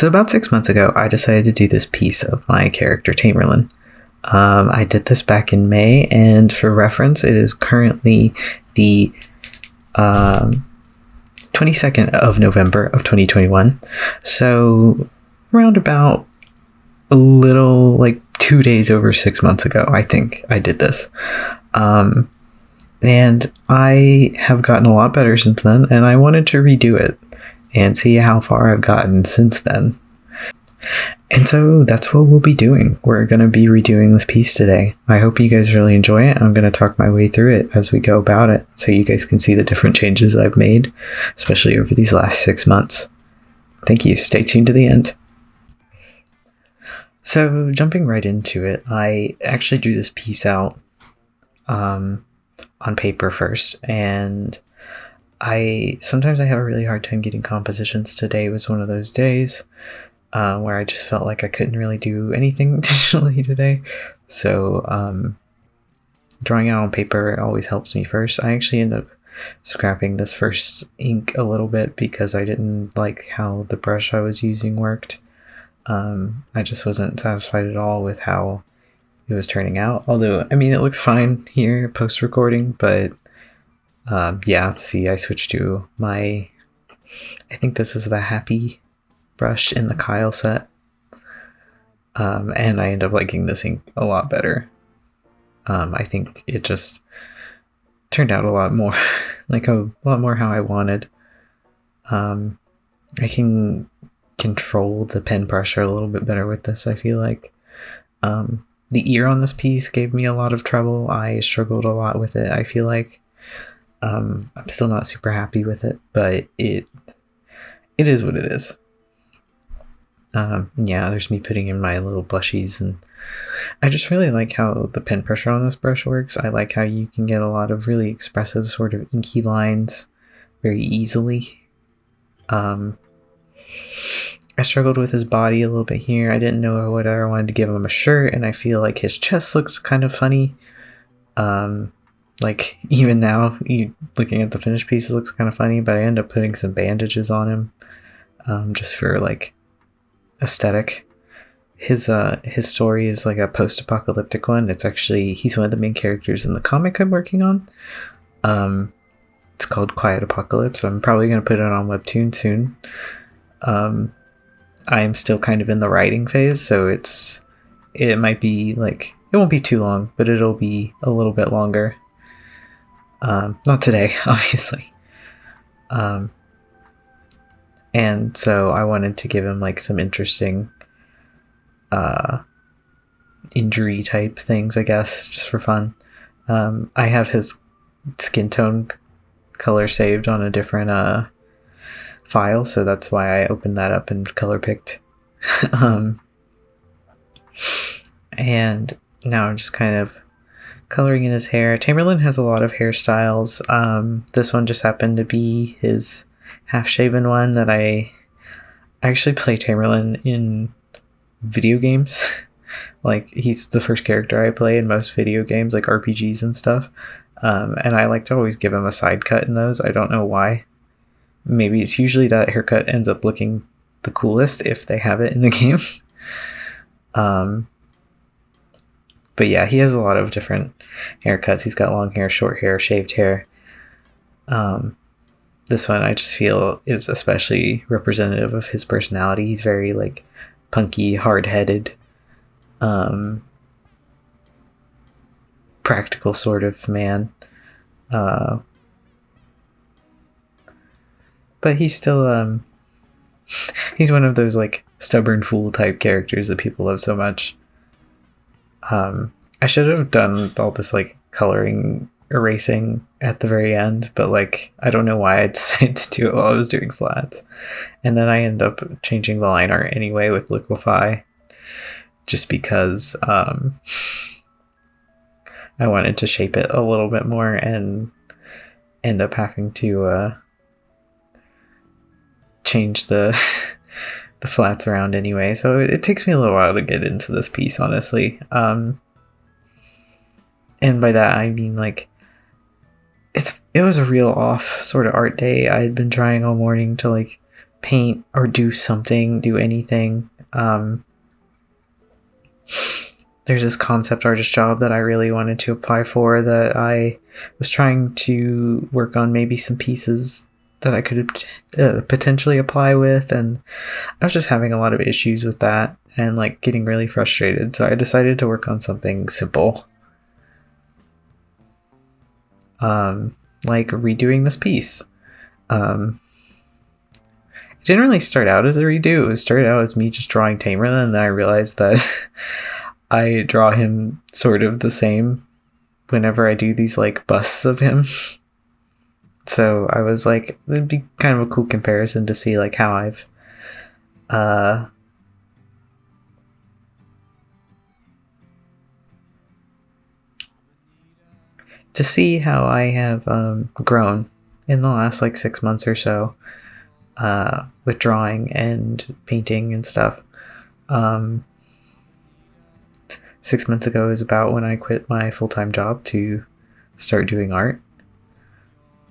So about 6 months ago, I decided to do this piece of my character Tamerlan. I did this back in May, and for reference, it is currently the 22nd of November of 2021. So around about a little, like 2 days over 6 months ago, I think I did this. And I have gotten a lot better since then, and I wanted to redo it and see how far I've gotten since then. And so that's what we'll be doing. We're going to be redoing this piece today. I hope you guys really enjoy it. I'm going to talk my way through it as we go about it so you guys can see the different changes I've made, especially over these last 6 months. Thank you. Stay tuned to the end. So jumping right into it, I actually drew this piece out on paper first, and sometimes I have a really hard time getting compositions. Today was one of those days where I just felt like I couldn't really do anything digitally today. So drawing out on paper always helps me first. I actually end up scrapping this first ink a little bit because I didn't like how the brush I was using worked. I just wasn't satisfied at all with how it was turning out. Although, I mean, it looks fine here post-recording, but yeah, see, I switched to I think this is the Happy brush in the Kyle set. And I end up liking this ink a lot better. I think it just turned out a lot more, like a lot more how I wanted. I can control the pen pressure a little bit better with this, I feel like. The ear on this piece gave me a lot of trouble. I struggled a lot with it, I feel like. I'm still not super happy with it, but it is what it is. Yeah, there's me putting in my little blushies, and I just really like how the pen pressure on this brush works. I like how you can get a lot of really expressive sort of inky lines very easily. I struggled with his body a little bit here. I didn't know whether I wanted to give him a shirt, and I feel like his chest looks kind of funny. Like, even now, looking at the finished piece, it looks kind of funny, but I end up putting some bandages on him, just for, like, aesthetic. His story is, like, a post-apocalyptic one. He's one of the main characters in the comic I'm working on. It's called Quiet Apocalypse. I'm probably going to put it on Webtoon soon. I'm still kind of in the writing phase, so it might be, like, it won't be too long, but it'll be a little bit longer. Not today, obviously. And so I wanted to give him, like, some interesting injury type things, I guess, just for fun. I have his skin tone color saved on a different file, so that's why I opened that up and color picked. And now I'm just kind of coloring in his hair. Tamerlan has a lot of hairstyles. This one just happened to be his half-shaven one that I actually play Tamerlan in video games. Like, he's the first character I play in most video games, like RPGs and stuff. And I like to always give him a side cut in those. I don't know why. Maybe it's usually that haircut ends up looking the coolest if they have it in the game. But yeah, he has a lot of different haircuts. He's got long hair, short hair, shaved hair. This one I just feel is especially representative of his personality. He's very, like, punky, hard-headed, practical sort of man. But he's still, he's one of those, like, stubborn fool type characters that people love so much. I should have done all this, like, coloring, erasing at the very end, but, like, I don't know why I decided to do it while I was doing flats. And then I end up changing the line art anyway with Liquify, just because I wanted to shape it a little bit more and end up having to change the the flats around anyway, so it takes me a little while to get into this piece, honestly. And by that I mean, like, it was a real off sort of art day. I had been trying all morning to, like, paint or do anything. There's this concept artist job that I really wanted to apply for, that I was trying to work on maybe some pieces that I could potentially apply with, and I was just having a lot of issues with that and like getting really frustrated, so I decided to work on something simple, like redoing this piece. It didn't really start out as a redo. It started out as me just drawing Tamer, and then I realized that I draw him sort of the same whenever I do these like busts of him. So I was like, it'd be kind of a cool comparison to see like how I've to see how I have grown in the last like 6 months or so, with drawing and painting and stuff. 6 months ago is about when I quit my full-time job to start doing art.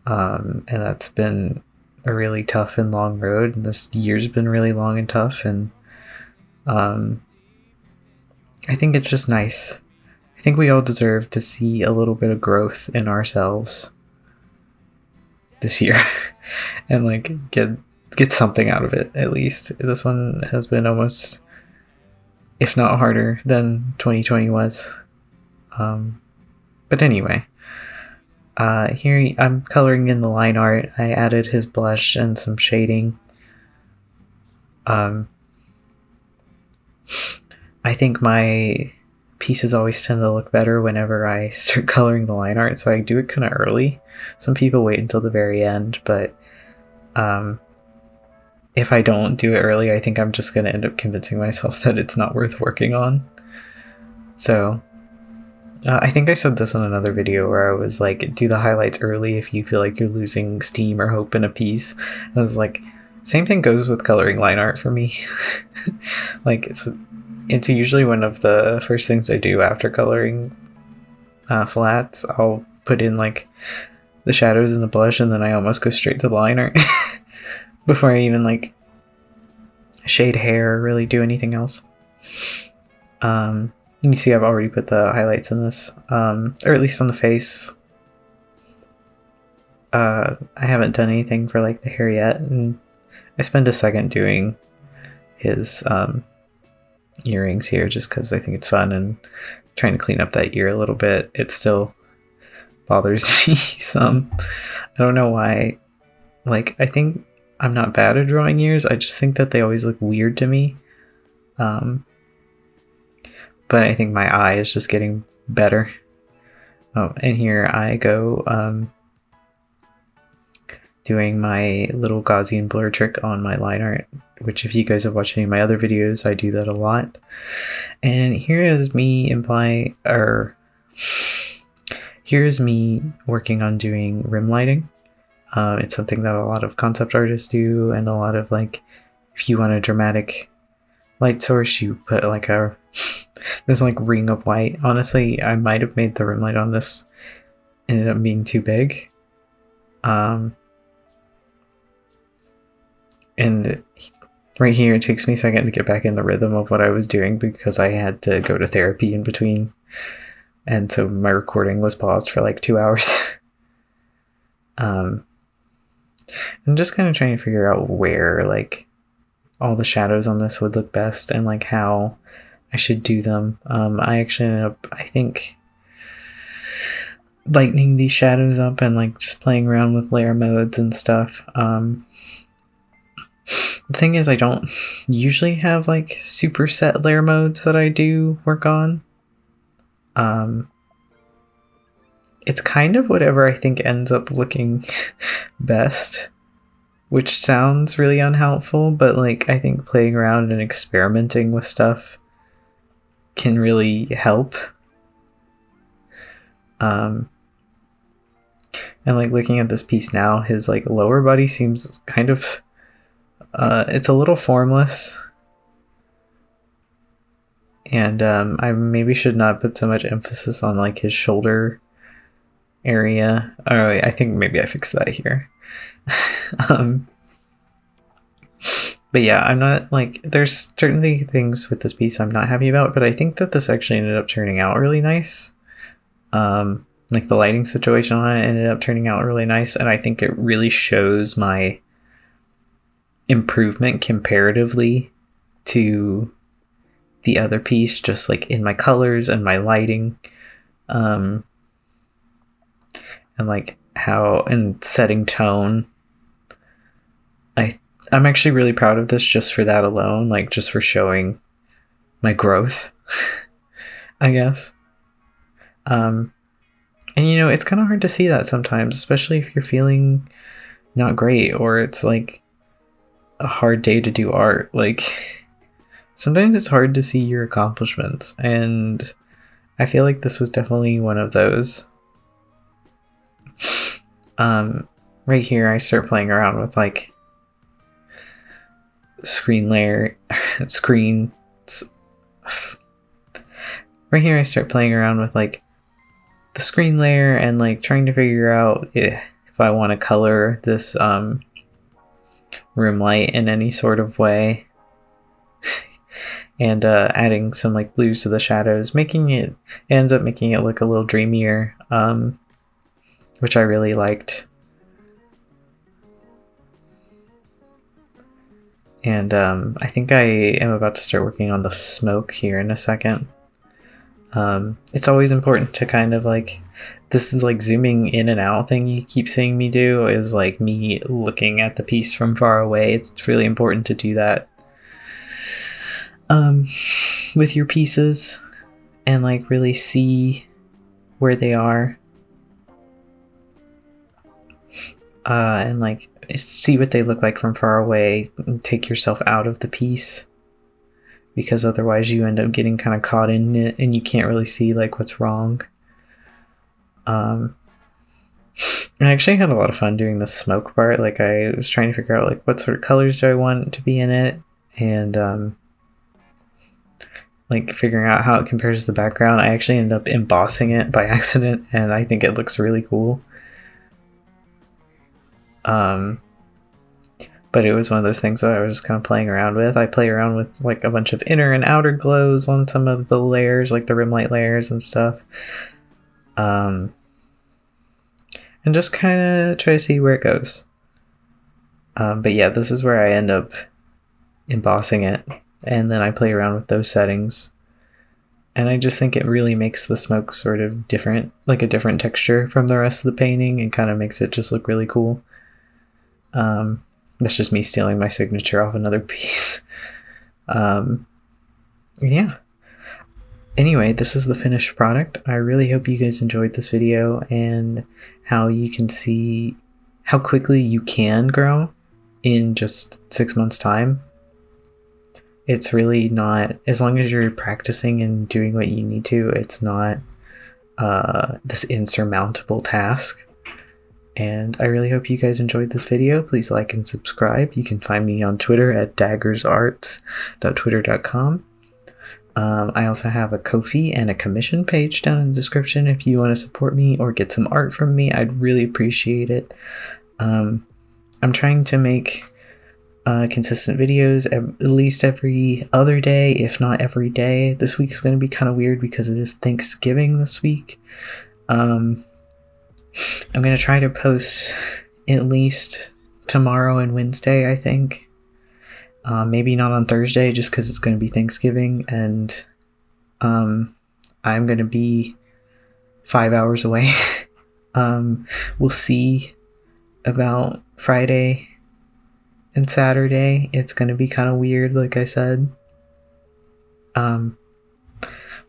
And that's been a really tough and long road, and this year's been really long and tough, and I think it's just nice. I think we all deserve to see a little bit of growth in ourselves this year and like get something out of it. At least this one has been almost, if not harder than 2020 was. But anyway, here I'm coloring in the line art. I added his blush and some shading. I think my pieces always tend to look better whenever I start coloring the line art, so I do it kind of early. Some people wait until the very end, but if I don't do it early, I think I'm just going to end up convincing myself that it's not worth working on. So I think I said this in another video where I was like, do the highlights early if you feel like you're losing steam or hope in a piece. I was like, same thing goes with coloring line art for me. Like it's usually one of the first things I do after coloring flats. I'll put in like the shadows and the blush, and then I almost go straight to the line art before I even like shade hair or really do anything else. You see I've already put the highlights in this, or at least on the face. I haven't done anything for like the hair yet, and I spend a second doing his earrings here just because I think it's fun and trying to clean up that ear a little bit. It still bothers me some. I don't know why. Like, I think I'm not bad at drawing ears. I just think that they always look weird to me. But I think my eye is just getting better. Oh, and here I go doing my little Gaussian blur trick on my line art, which if you guys have watched any of my other videos, I do that a lot. And here is me here's me working on doing rim lighting. It's something that a lot of concept artists do, and a lot of like, if you want a dramatic light source, you put like this like ring of white. Honestly, I might have made the rim light on this, ended up being too big. And right here, it takes me a second to get back in the rhythm of what I was doing because I had to go to therapy in between. And so my recording was paused for like 2 hours. I'm just kind of trying to figure out where like all the shadows on this would look best and like how I should do them. I actually ended up, I think, lightening these shadows up and like just playing around with layer modes and stuff. The thing is, I don't usually have like super set layer modes that I do work on. It's kind of whatever I think ends up looking best, which sounds really unhelpful, but like I think playing around and experimenting with stuff can really help. And like looking at this piece now, his like lower body seems kind of it's a little formless, and I maybe should not put so much emphasis on like his shoulder area. Oh, I think maybe I fixed that here. But yeah, I'm not like, there's certainly things with this piece I'm not happy about, but I think that this actually ended up turning out really nice. Like the lighting situation on it ended up turning out really nice, and I think it really shows my improvement comparatively to the other piece, just like in my colors and my lighting, and like how and setting tone. I'm actually really proud of this just for that alone, like just for showing my growth, I guess. And it's kind of hard to see that sometimes, especially if you're feeling not great or it's like a hard day to do art. Like sometimes it's hard to see your accomplishments, and I feel like this was definitely one of those. Right here I start playing around with like right here I start playing around with like the screen layer and like trying to figure out if I want to color this room light in any sort of way. And adding some like blues to the shadows, ends up making it look a little dreamier, which I really liked. And I think I am about to start working on the smoke here in a second. It's always important to kind of like, this is like zooming in and out thing you keep seeing me do is like me looking at the piece from far away. It's really important to do that with your pieces and like really see where they are, and like see what they look like from far away and take yourself out of the piece, because otherwise you end up getting kind of caught in it and you can't really see like what's wrong. I actually had a lot of fun doing the smoke part. Like I was trying to figure out like what sort of colors do I want to be in it, and like figuring out how it compares to the background. I actually ended up embossing it by accident, and I think it looks really cool. But it was one of those things that I was just kind of playing around with. I play around with like a bunch of inner and outer glows on some of the layers, like the rim light layers and stuff. And just kind of try to see where it goes. But yeah, this is where I end up embossing it, and then I play around with those settings. And I just think it really makes the smoke sort of different, like a different texture from the rest of the painting, and kind of makes it just look really cool. That's just me stealing my signature off another piece. Yeah. Anyway, this is the finished product. I really hope you guys enjoyed this video and how you can see how quickly you can grow in just 6 months' time. It's really not, as long as you're practicing and doing what you need to, it's not this insurmountable task. And I really hope you guys enjoyed this video. Please like and subscribe. You can find me on Twitter at daggersarts.twitter.com. I also have a Ko-fi and a commission page down in the description if you want to support me or get some art from me. I'd really appreciate it. I'm trying to make consistent videos at least every other day, if not every day. This week's going to be kind of weird because it is Thanksgiving this week. I'm going to try to post at least tomorrow and Wednesday, I think. Maybe not on Thursday, just because it's going to be Thanksgiving, and I'm going to be 5 hours away. We'll see about Friday and Saturday. It's going to be kind of weird, like I said. But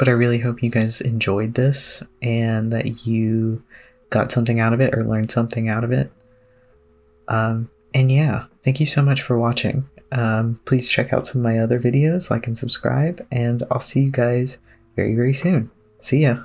I really hope you guys enjoyed this and that you got something out of it or learned something out of it. And yeah, thank you so much for watching. Please check out some of my other videos, like and subscribe, and I'll see you guys very, very soon. See ya.